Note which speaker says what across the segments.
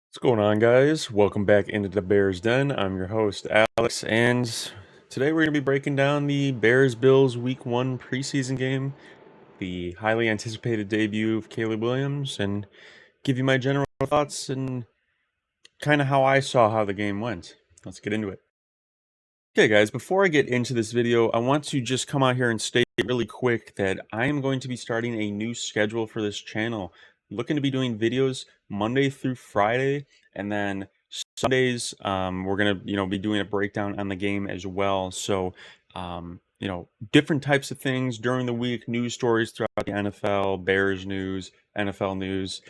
Speaker 1: What's going on, guys? Welcome back into the Bears Den. I'm your host, Alex, and today we're going to be breaking down the Bears-Bills Week 1 preseason game, the highly anticipated debut of Caleb Williams, and give you my general thoughts and kind of how I saw how the game went. Let's get into it. Okay, guys, before I get into this video, I want to just come out here and state really quick that I am going to be starting a new schedule for this channel. Looking to be doing videos Monday through Friday, and then Sundays, we're gonna, be doing a breakdown on the game as well. So, different types of things during the week, news stories throughout the NFL, Bears news, NFL news.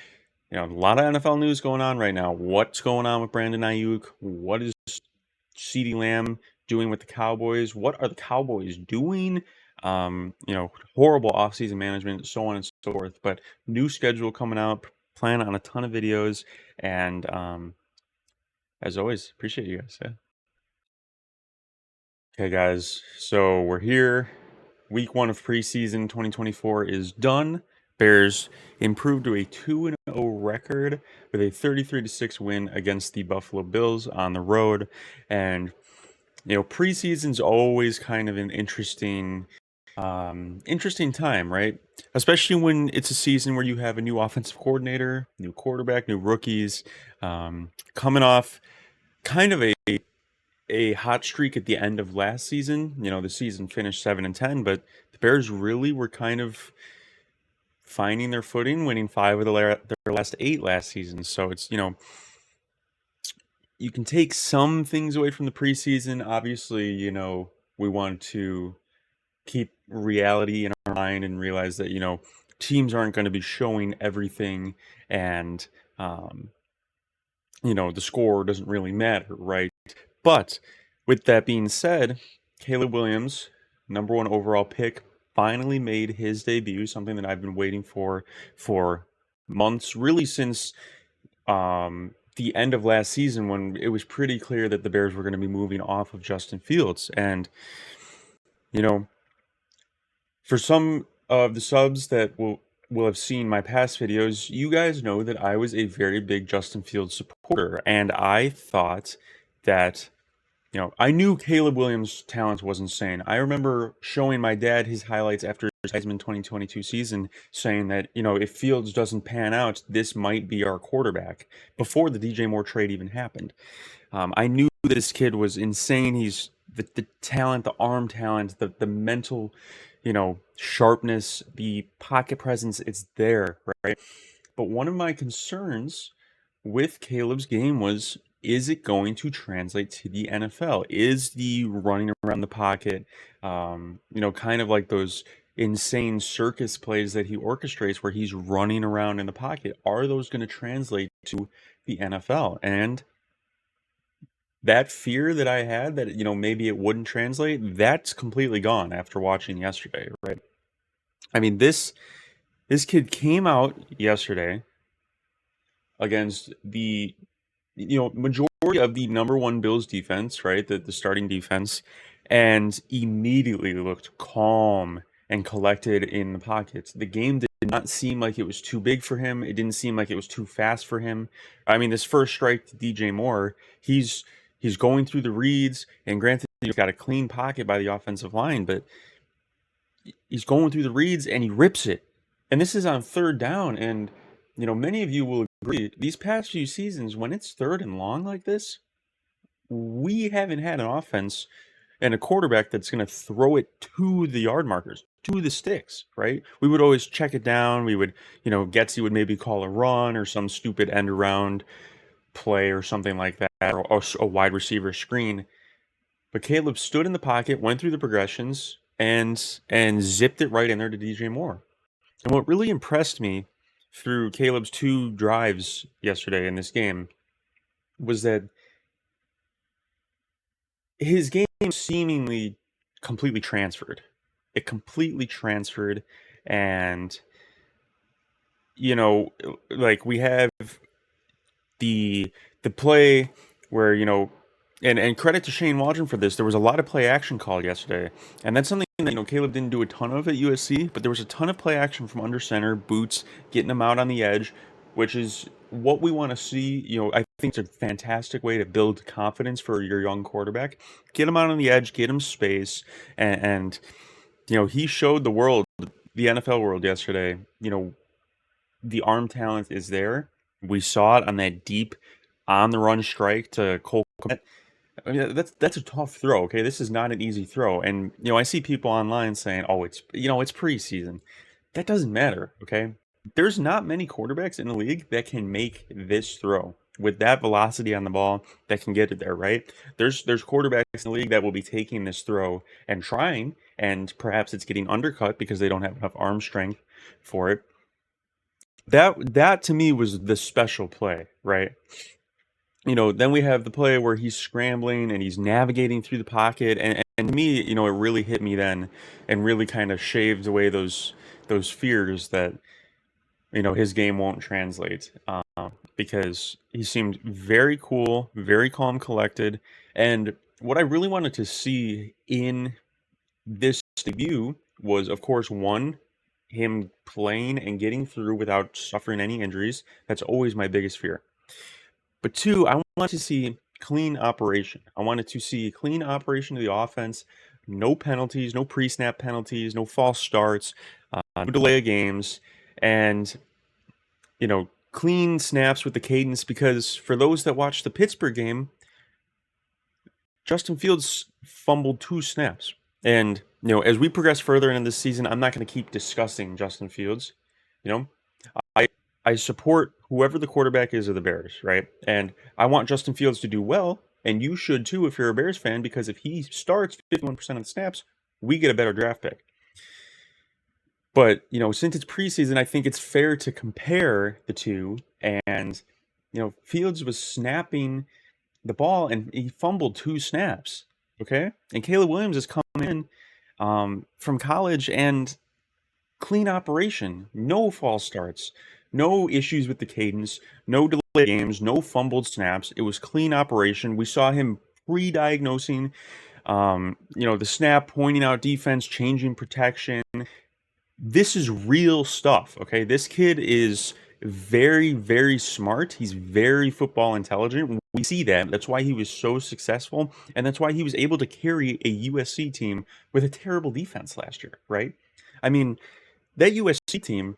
Speaker 1: A lot of NFL news going on right now. What's going on with Brandon Ayuk? What is CeeDee Lamb doing with the Cowboys? What are the Cowboys doing? Horrible offseason management, so on and so forth. But new schedule coming out, plan on a ton of videos, and as always, appreciate you guys. Yeah. Okay, guys, so we're here. Week 1 of preseason 2024 is done. Bears improved to a 2-0 record with a 33-6 win against the Buffalo Bills on the road. And preseason's always kind of an interesting time, right? Especially when it's a season where you have a new offensive coordinator, new quarterback, new rookies, coming off kind of a hot streak at the end of last season. The season finished 7-10, but the Bears really were kind of finding their footing, winning 5 of their last 8 last season. So it's, you can take some things away from the preseason. Obviously, we want to keep reality in our mind and realize that, teams aren't going to be showing everything, and, the score doesn't really matter, right? But with that being said, Caleb Williams, number 1 overall pick, finally made his debut, something that I've been waiting for months, really since the end of last season, when it was pretty clear that the Bears were going to be moving off of Justin Fields. And, for some of the subs that will have seen my past videos, you guys know that I was a very big Justin Fields supporter, and I thought that, I knew Caleb Williams' talent was insane. I remember showing my dad his highlights after his Heisman 2022 season, saying that, if Fields doesn't pan out, this might be our quarterback, before the DJ Moore trade even happened. I knew that this kid was insane. He's the talent, the arm talent, the mental, sharpness, the pocket presence, it's there, right? But one of my concerns with Caleb's game was, is it going to translate to the NFL? Is the running around the pocket, kind of like those insane circus plays that he orchestrates where he's running around in the pocket, are those going to translate to the NFL? And that fear that I had that, maybe it wouldn't translate, that's completely gone after watching yesterday, right? I mean, this kid came out yesterday against the, majority of the number 1 Bills defense, right? The starting defense, and immediately looked calm and collected in the pockets. The game did not seem like it was too big for him. It didn't seem like it was too fast for him. I mean, this first strike to DJ Moore, he's going through the reads, and granted, he's got a clean pocket by the offensive line, but he's going through the reads and he rips it. And this is on 3rd down, and many of you will agree, these past few seasons, when it's 3rd and long like this, we haven't had an offense and a quarterback that's going to throw it to the yard markers, to the sticks, right? We would always check it down. We would, Getsy would maybe call a run or some stupid end around play or something like that, or a wide receiver screen. But Caleb stood in the pocket, went through the progressions, and zipped it right in there to DJ Moore. And what really impressed me through Caleb's 2 drives yesterday in this game was that his game seemingly completely transferred. It completely transferred, and like, we have the play where, and credit to Shane Waldron for this, there was a lot of play action called yesterday, and that's something that, Caleb didn't do a ton of at USC, but there was a ton of play action from under center, boots, getting them out on the edge, which is what we want to see. I think it's a fantastic way to build confidence for your young quarterback. Get him out on the edge, get him space, and he showed the world, the NFL world yesterday. The arm talent is there. We saw it on that deep on the run strike to Cole Kmet. I mean, that's a tough throw. Okay, this is not an easy throw, and I see people online saying, "Oh, it's preseason." That doesn't matter. Okay, there's not many quarterbacks in the league that can make this throw with that velocity on the ball that can get it there. Right? There's quarterbacks in the league that will be taking this throw and trying, and perhaps it's getting undercut because they don't have enough arm strength for it. That to me was the special play, right? Then we have the play where he's scrambling and he's navigating through the pocket, and to me, it really hit me then, and really kind of shaved away those fears that his game won't translate, because he seemed very cool, very calm, collected, and what I really wanted to see in this debut was, of course, one, him playing and getting through without suffering any injuries. That's always my biggest fear. But two, I want to see clean operation. I wanted to see clean operation of the offense. No penalties, no pre-snap penalties, no false starts, no delay of games, and clean snaps with the cadence. Because for those that watched the Pittsburgh game, Justin Fields fumbled 2 snaps. And as we progress further into this season, I'm not going to keep discussing Justin Fields. I support whoever the quarterback is of the Bears, right? And I want Justin Fields to do well, and you should too if you're a Bears fan, because if he starts 51% of the snaps, we get a better draft pick. But, since it's preseason, I think it's fair to compare the two. And, Fields was snapping the ball and he fumbled 2 snaps, okay? And Caleb Williams has come in from college and clean operation, no false starts, no issues with the cadence, no delay games, no fumbled snaps. It was clean operation. We saw him pre-diagnosing, the snap, pointing out defense, changing protection. This is real stuff, okay? This kid is very, very smart. He's very football intelligent. We see that. That's why he was so successful, and that's why he was able to carry a USC team with a terrible defense last year, right? I mean, that USC team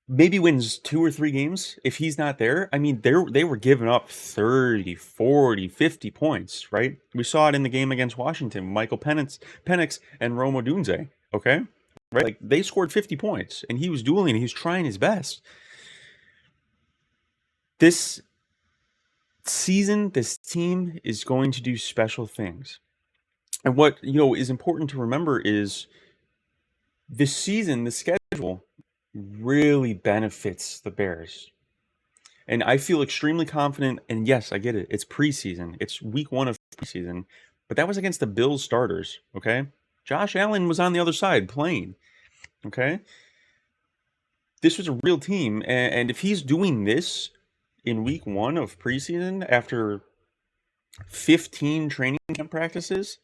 Speaker 1: maybe wins 2 or 3 games if he's not there. I mean, they were giving up 30, 40, 50 points, right? We saw it in the game against Washington, Michael Penix and Rome Odunze, okay? Right? Like, they scored 50 points, and he was dueling, he was trying his best. This season, this team is going to do special things. And what, is important to remember is this season, the schedule really benefits the Bears. And I feel extremely confident, and yes, I get it. It's preseason. It's week 1 of preseason. But that was against the Bills starters, okay? Josh Allen was on the other side playing, okay? This was a real team, and if he's doing this in week 1 of preseason after 15 training camp practices,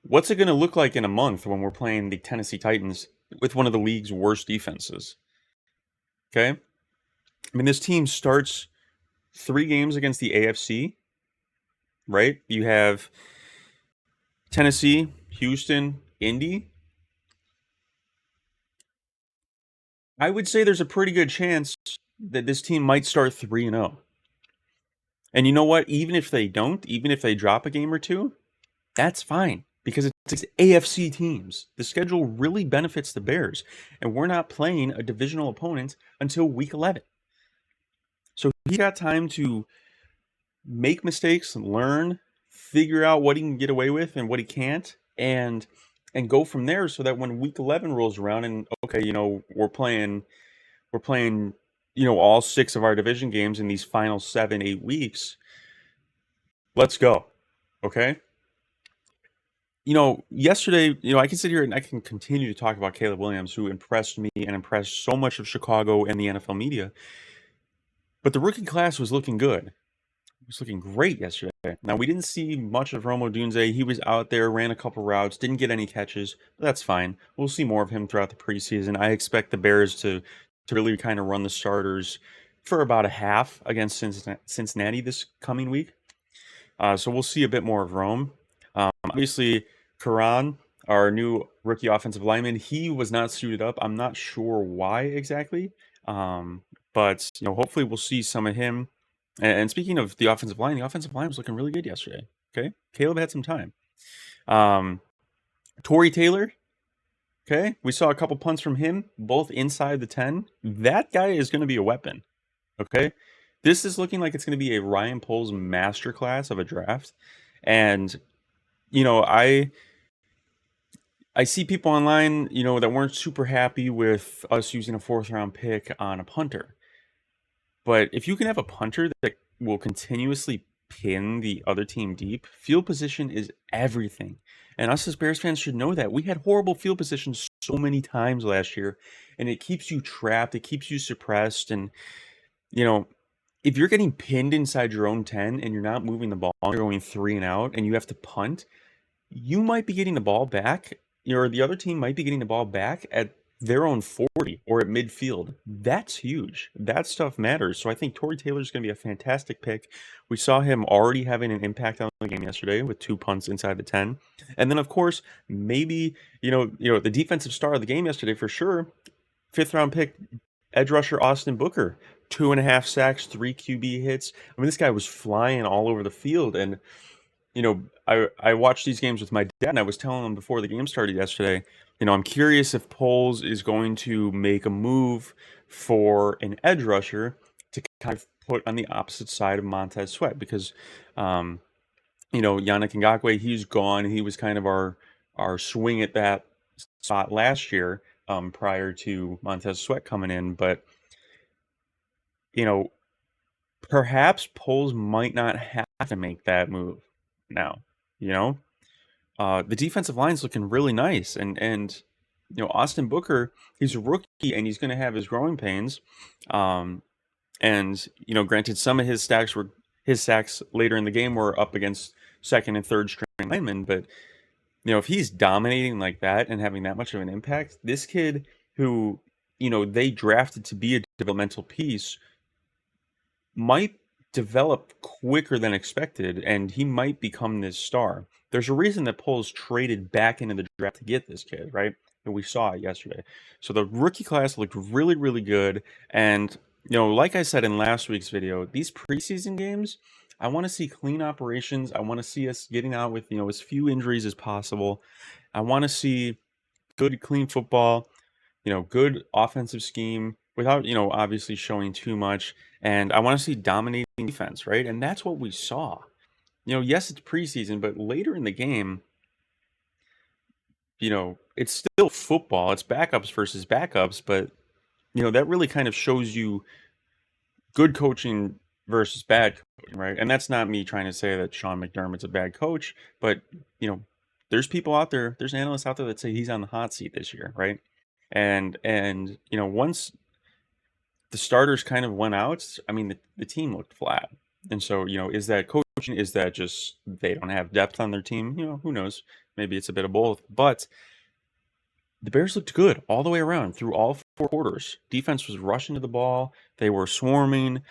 Speaker 1: what's it going to look like in a month when we're playing the Tennessee Titans with one of the league's worst defenses? Okay? I mean, this team starts 3 games against the AFC, right? You have Tennessee, Houston, Indy. I would say there's a pretty good chance that this team might start 3-0. And you know what? Even if they don't, even if they drop a game or 2, that's fine, because it's AFC teams. The schedule really benefits the Bears, and we're not playing a divisional opponent until week 11. So he got time to make mistakes, learn, figure out what he can get away with and what he can't, and go from there, so that when week 11 rolls around and, okay, we're playing all 6 of our division games in these final 7-8 weeks, let's go. Okay? Yesterday, I can sit here and I can continue to talk about Caleb Williams, who impressed me and impressed so much of Chicago and the NFL media. But the rookie class was looking good. It was looking great yesterday. Now, we didn't see much of Rome Odunze. He was out there, ran a couple routes, didn't get any catches, but that's fine. We'll see more of him throughout the preseason. I expect the Bears to really kind of run the starters for about a half against Cincinnati this coming week. So we'll see a bit more of Rome. Obviously, Karan, our new rookie offensive lineman, he was not suited up. I'm not sure why exactly, but hopefully we'll see some of him. And speaking of the offensive line was looking really good yesterday. Okay, Caleb had some time. Torrey Taylor. Okay, we saw a couple punts from him, both inside the 10. That guy is going to be a weapon. Okay, this is looking like it's going to be a Ryan Poles masterclass of a draft, and I see people online, that weren't super happy with us using a 4th-round pick on a punter. But if you can have a punter that will continuously pin the other team deep, field position is everything. And us as Bears fans should know that. We had horrible field positions so many times last year, and it keeps you trapped, it keeps you suppressed, and if you're getting pinned inside your own 10 and you're not moving the ball, you're going 3 and out, and you have to punt, you might be getting the ball back, or the other team might be getting the ball back at their own 40 or at midfield. That's huge. That stuff matters. So I think Torrey Taylor is going to be a fantastic pick. We saw him already having an impact on the game yesterday with 2 punts inside the 10. And then, of course, maybe, the defensive star of the game yesterday for sure, 5th-round pick, edge rusher Austin Booker. 2.5 sacks, 3 QB hits. I mean, this guy was flying all over the field. And I watched these games with my dad, and I was telling him before the game started yesterday, I'm curious if Poles is going to make a move for an edge rusher to kind of put on the opposite side of Montez Sweat, because, Yannick Ngakoue, he's gone. He was kind of our swing at that spot last year, prior to Montez Sweat coming in. But, perhaps Poles might not have to make that move now. The defensive line's looking really nice, and Austin Booker, he's a rookie and he's going to have his growing pains. And granted, some of his sacks later in the game were up against second and third string linemen, but if he's dominating like that and having that much of an impact, this kid who they drafted to be a developmental piece might develop quicker than expected, and he might become this star. There's a reason that Poles traded back into the draft to get this kid, right? And we saw it yesterday. So the rookie class looked really, really good. And, like I said in last week's video, these preseason games, I want to see clean operations. I want to see us getting out with, as few injuries as possible. I want to see good, clean football, good offensive scheme without, obviously showing too much. And I want to see dominating defense, right? And that's what we saw. Yes, it's preseason, but later in the game, it's still football. It's backups versus backups, but, that really kind of shows you good coaching versus bad coaching, right? And that's not me trying to say that Sean McDermott's a bad coach, but, there's people out there, there's analysts out there that say he's on the hot seat this year, right? And once the starters kind of went out, I mean, the team looked flat. And so, is that coaching? Is that just they don't have depth on their team? Who knows? Maybe it's a bit of both. But the Bears looked good all the way around through all 4 quarters. Defense was rushing to the ball. They were swarming.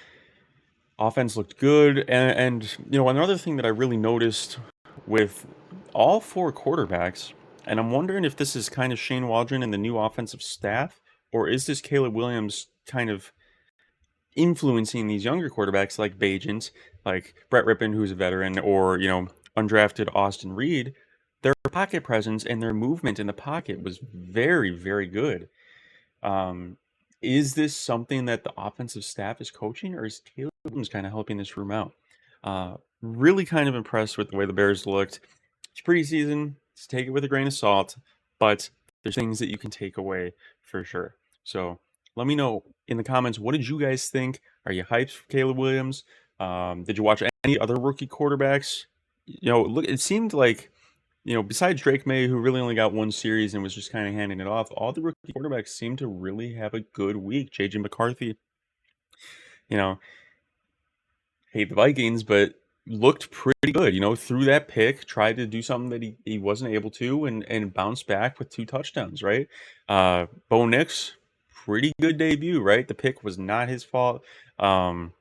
Speaker 1: Offense looked good. And another thing that I really noticed with all 4 quarterbacks, and I'm wondering if this is kind of Shane Waldron and the new offensive staff, or is this Caleb Williams kind of influencing these younger quarterbacks like Bagent, like Brett Rippon, who's a veteran, or, undrafted Austin Reed? Their pocket presence and their movement in the pocket was very, very good. Is this something that the offensive staff is coaching, or is Caleb Williams kind of helping this room out? Really kind of impressed with the way the Bears looked. It's preseason. Just take it with a grain of salt, but there's things that you can take away for sure. So let me know in the comments, what did you guys think? Are you hyped for Caleb Williams? Did you watch any other rookie quarterbacks? Look, it seemed like, besides Drake May, who really only got 1 series and was just kind of handing it off, all the rookie quarterbacks seemed to really have a good week. JJ McCarthy, hate the Vikings, but looked pretty good, threw that pick, tried to do something that he wasn't able to, and bounced back with 2 touchdowns, right? Bo Nix, pretty good debut, right? The pick was not his fault. Um,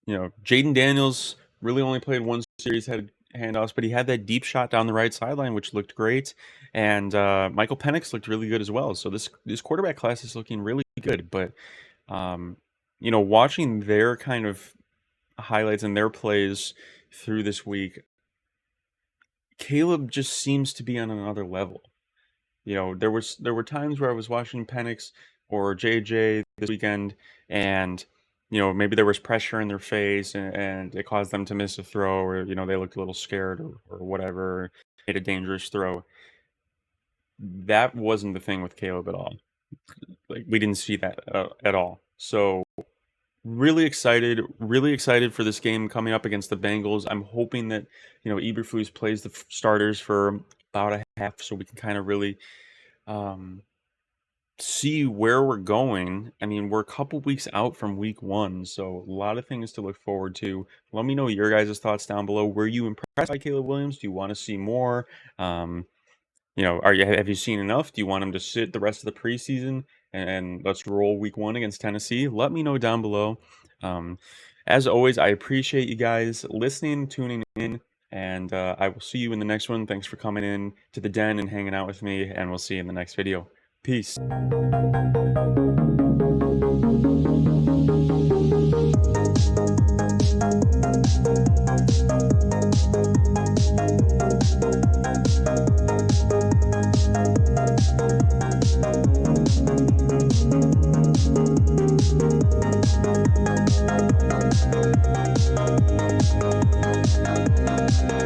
Speaker 1: Jaden Daniels really only played one series, had handoffs, but he had that deep shot down the right sideline, which looked great. And Michael Penix looked really good as well. So this quarterback class is looking really good. But um, watching their kind of highlights and their plays through this week, Caleb just seems to be on another level. There were times where I was watching Penix or JJ this weekend, and maybe there was pressure in their face, and it caused them to miss a throw, or they looked a little scared, or whatever, made a dangerous throw. That wasn't the thing with Caleb at all. Like, we didn't see that at all. So really excited for this game coming up against the Bengals. I'm hoping that Eberflus plays the starters for about a half, so we can kind of really um, see where we're going. I mean, we're a couple weeks out from week one, so a lot of things to look forward to. Let me know your guys' thoughts down below. Were you impressed by Caleb Williams? Do you want to see more? Um, have you seen enough? Do you want him to sit the rest of the preseason and let's roll week one against Tennessee? Let me know down below. Um, as always, I appreciate you guys listening, tuning in, and I will see you in the next one. Thanks for coming in to the den and hanging out with me, and we'll see you in the next video. Peace.